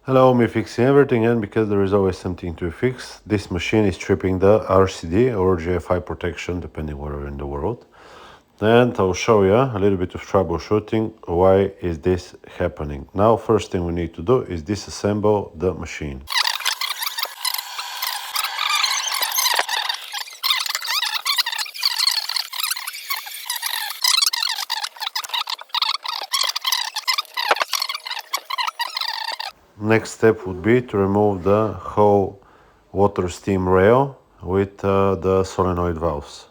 Hello, me fixing everything, and because there is always something to fix, this machine is tripping the RCD or GFI protection, depending where you're in the world. And I'll show you a little bit of troubleshooting. Why is this happening? Now, first thing we need to do is disassemble the machine. Next step would be to remove the whole water steam rail with the solenoid valves.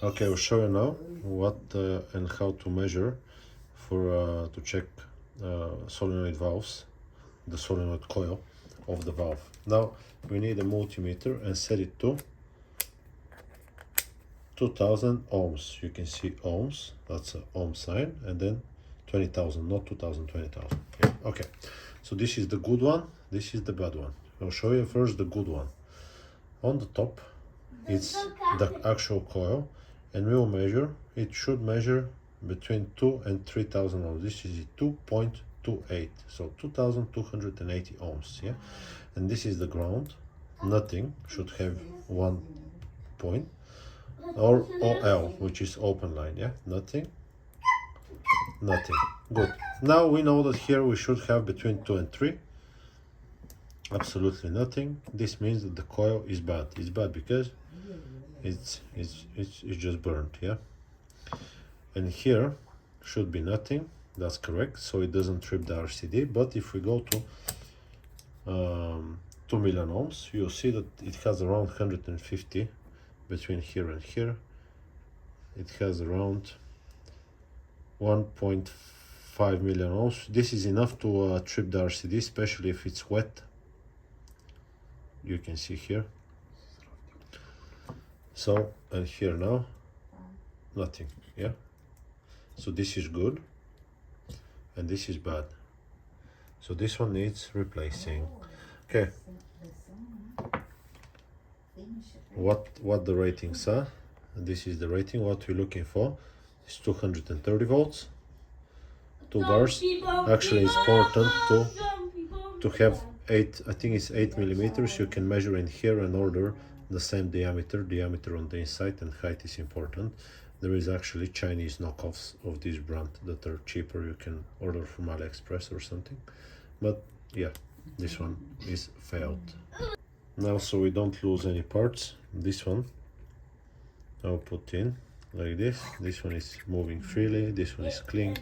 Okay, I'll show you now what and how to measure for to check solenoid valves, the solenoid coil of the valve. Now we need a multimeter and set it to 2000 ohms. You can see ohms, that's an ohm sign, and then 20,000, not 2000, 20,000. Yeah, okay. So this is the good one, this is the bad one. I'll show you first the good one. On the top, it's the actual coil, and we will measure, it should measure between 2 and 3000 ohms. This is 2.28, so 2280 ohms, yeah. And this is the ground, nothing, should have 1 point, or OL, which is open line, yeah, nothing, nothing. Good. Now we know that here we should have between 2 and 3, absolutely nothing. This means that the coil is bad. It's bad because it's just burnt, yeah. And here should be nothing, that's correct, so it doesn't trip the RCD. But if we go to 2 million ohms, you'll see that it has around 150 between here and here. It has around 1.5 million ohms. This is enough to trip the RCD, especially if it's wet. You can see here. So, and here now, nothing, yeah. So this is good, and this is bad. So this one needs replacing. Okay. What the ratings are? And this is the rating. What we're looking for is 230 volts, 2 bars. Actually, it's important to have 8. I think it's 8 millimeters. You can measure in here and order the same diameter on the inside, and height is important. There is actually Chinese knockoffs of this brand that are cheaper. You can order from AliExpress or something, but yeah, this one is failed. Now, so we don't lose any parts, this one I'll put in like this. This one is moving freely, this one is clean,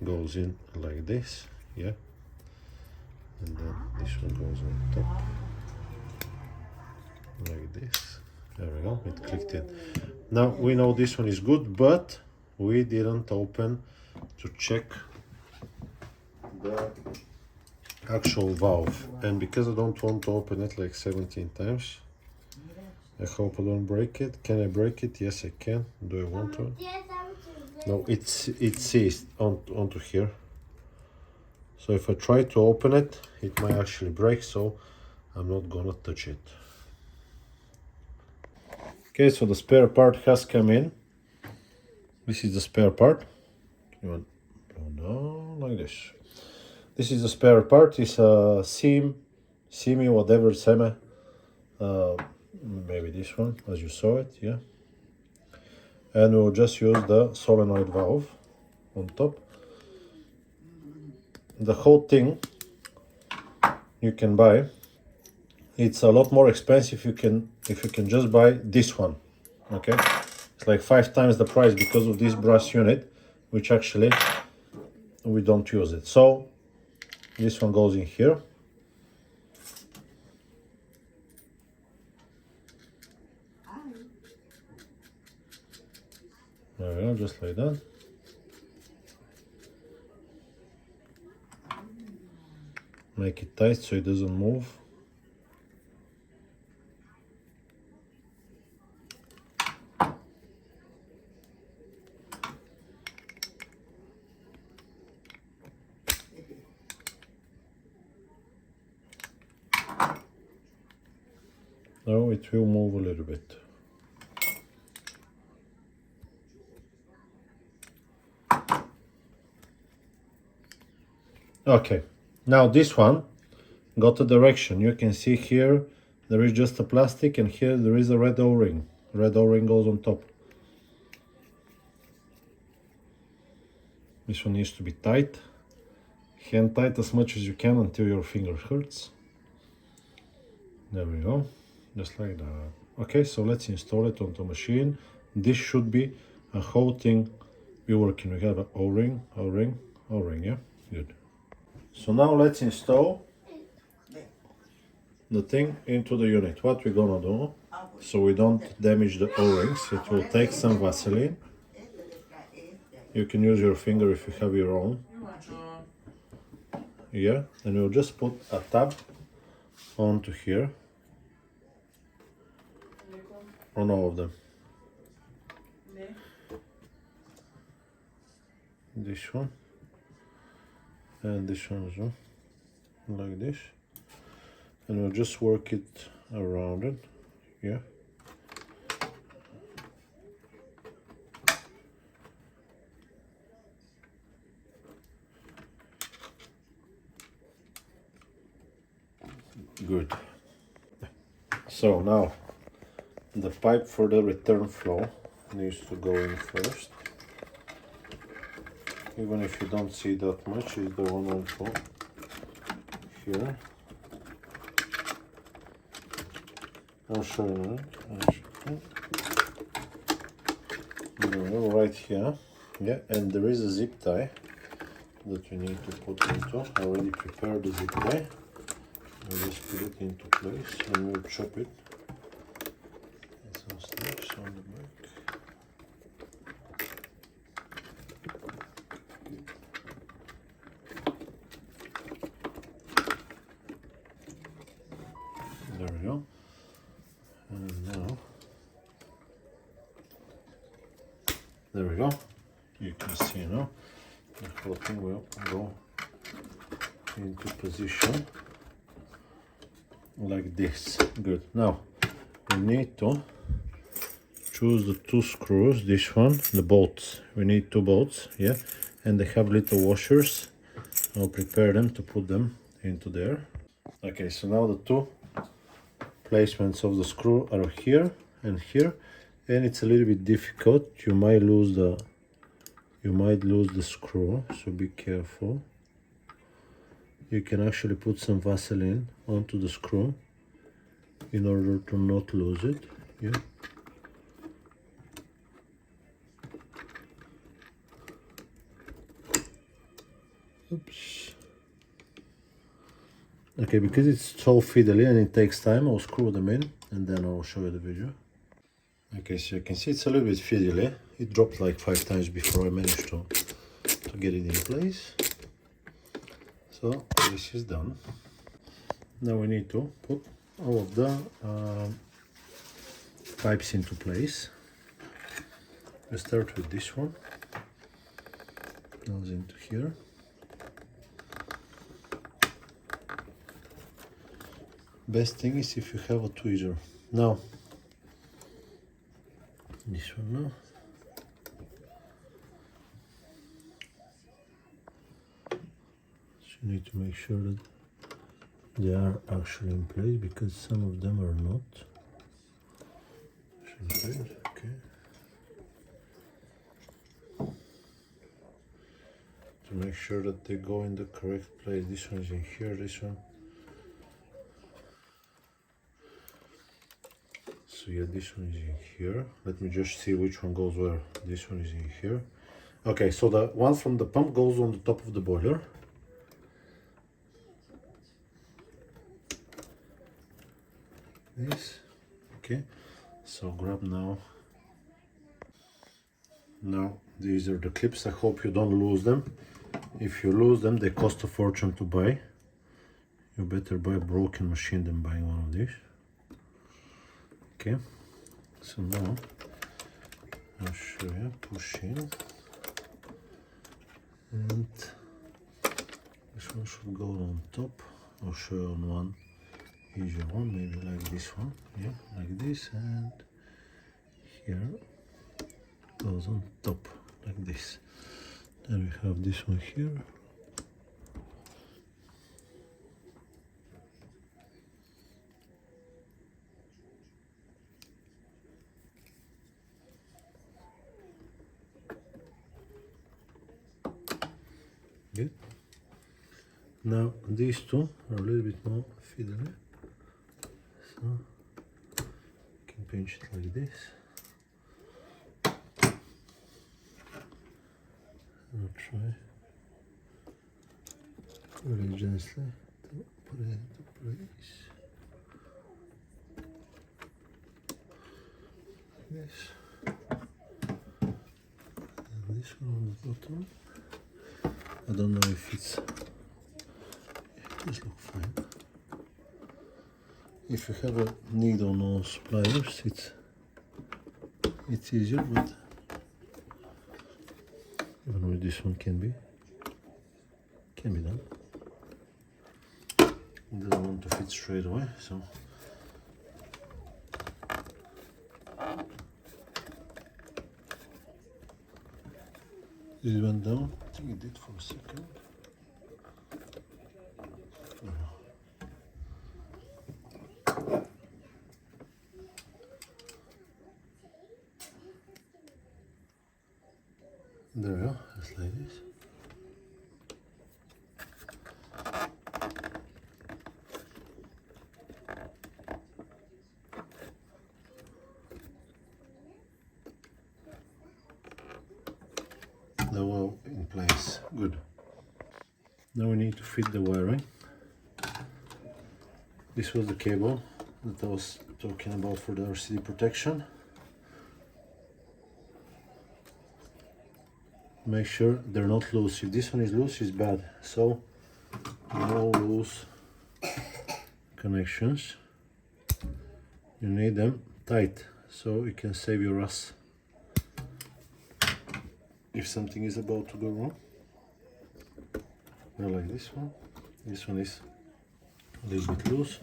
goes in like this, yeah, and then this one goes on top like this. There we go, it clicked in. Now we know this one is good, but we didn't open to check the actual valve, and because I don't want to open it like 17 times, I hope I don't break it. Can I break it? Yes, I can. Do I want to? No, it seized onto here. So if I try to open it, it might actually break, so I'm not gonna touch it. Okay, so the spare part has come in. This is the spare part. You want no, like this. This is the spare part. It's a semi, whatever, semi. Maybe this one, as you saw it, yeah. And we'll just use the solenoid valve on top. The whole thing you can buy, it's a lot more expensive if you can just buy this one. Okay, it's like 5 times the price because of this brass unit, which actually we don't use it. So this one goes in here. There we go, just like that. Make it tight so it doesn't move. Now it will move a little bit. Okay, now this one got a direction. You can see here there is just a plastic, and here there is a red O-ring. Red O-ring goes on top. This one needs to be tight. Hand tight as much as you can until your finger hurts. There we go, just like that. Okay, so let's install it onto the machine. This should be a whole thing be working. We have an O-ring, O-ring, O-ring, yeah? Good. So now let's install the thing into the unit. What we're gonna do, so we don't damage the O-rings, it will take some Vaseline. You can use your finger if you have your own. Yeah, and we'll just put a tab onto here on all of them. This one and this one as well, like this, and we'll just work it around it. Yeah, good. So now the pipe for the return flow needs to go in first. Even if you don't see that much, it's the one on top here. I'll show you right here. Yeah, and there is a zip tie that we need to put into. I already prepared the zip tie. I'll just put it into place and we'll chop it. Some snaps on the back. There we go. And now, there we go. You can see now the whole thing will go into position like this. Good. Now we need to choose the 2 screws. This one, the bolts. We need 2 bolts. Yeah, and they have little washers. I'll prepare them to put them into there. Okay, so now the 2 placements of the screw are here and here, and it's a little bit difficult. You might lose the screw, so be careful. You can actually put some Vaseline onto the screw in order to not lose it. Yeah. Oops. Okay, because it's so fiddly and it takes time, I'll screw them in and then I'll show you the video. Okay, so you can see it's a little bit fiddly. It dropped like 5 times before I managed to get it in place. So this is done. Now we need to put all of the pipes into place. We start with this one. Goes into here. Best thing is if you have a tweezer. Now, this one now. So you need to make sure that they are actually in place, because some of them are not. Okay. To make sure that they go in the correct place. This one's in here, this one So yeah, this one is in here. Let me just see which one goes where. This one is in here. Okay, so the one from the pump goes on the top of the boiler. This, okay. So grab now. Now these are the clips. I hope you don't lose them. If you lose them, they cost a fortune to buy. You better buy a broken machine than buying one of these. Okay, so now I'll show you. Push in, and this one should go on top. I'll show you on one easier one, maybe like this one. Yeah, like this, and here goes on top like this. Then we have this one here. Good. Now these two are a little bit more fiddly, so you can pinch it like this. I'll try really gently to put it into place. Like this. And this one on the bottom. I don't know if it's, it does look fine. If you have a needle nose pliers, it's easier, but even with this one can be done. It doesn't want to fit straight away, so this went down. I think it did for a second. There we go, just like this. They're well in place, good. Now we need to fit the wiring. This was the cable that I was talking about for the RCD protection. Make sure they're not loose. If this one is loose, it's bad. So no loose connections. You need them tight so you can save your ass if something is about to go wrong. Not like this one. This one is a little bit loose.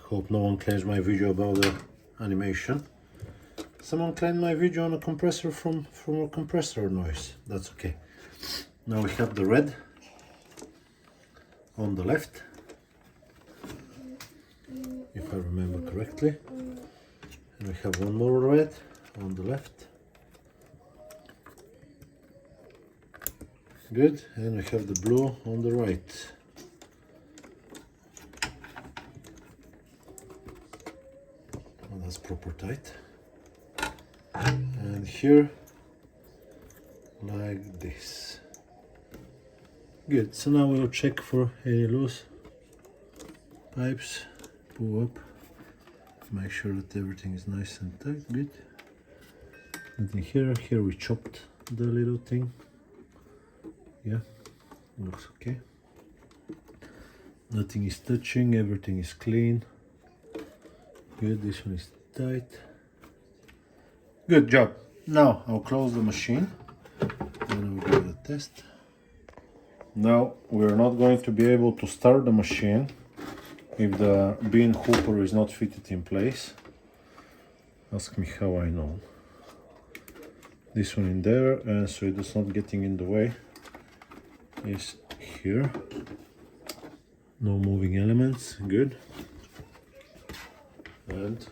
Hope no one claims my video about the animation. Someone claimed my video on a compressor from a compressor noise. That's okay. Now we have the red on the left, if I remember correctly. And we have one more red on the left. Good. And we have the blue on the right. That's proper tight. And here like this. Good. So now we'll check for any loose pipes. Pull up, make sure that everything is nice and tight. Good. Nothing here. Here we chopped the little thing. Yeah, looks okay. Nothing is touching, everything is clean. Good, this one is tight. Good job. Now I'll close the machine and we'll give it a test. Now we're not going to be able to start the machine if the bean hooper is not fitted in place. Ask me how I know. This one in there, and so it is not getting in the way, is here. No moving elements, good. And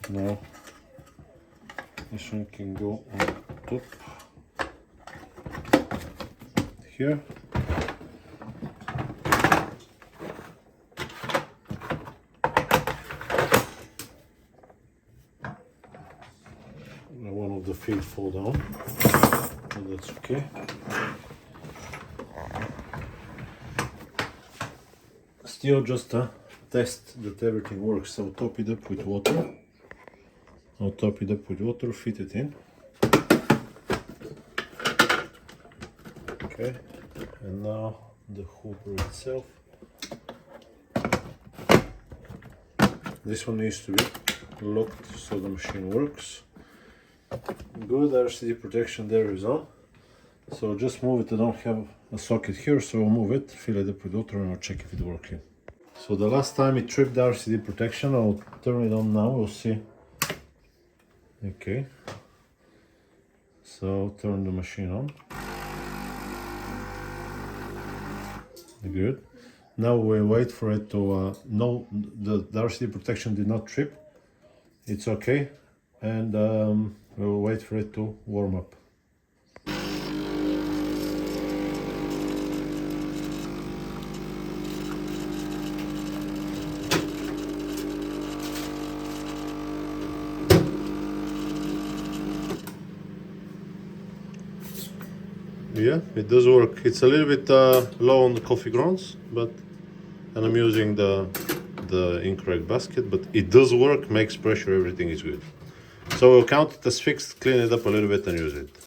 now this one can go on top here. One of the feet fall down, but that's okay. Still just test that everything works. So top it up with water. I'll top it up with water, fit it in. Okay, and now the hooper itself. This one needs to be locked so the machine works. Good, RCD protection there is on. So just move it. I don't have a socket here, so I'll move it, fill it up with water, and I'll check if it's working. So the last time it tripped the RCD protection, I'll turn it on now, we'll see. Okay. So turn the machine on. Good. Now we wait for it to, no, the RCD protection did not trip. It's okay. And we'll wait for it to warm up. Yeah, it does work. It's a little bit low on the coffee grounds, but and I'm using the incorrect basket, but it does work, makes pressure, everything is good. So we'll count it as fixed, clean it up a little bit and use it.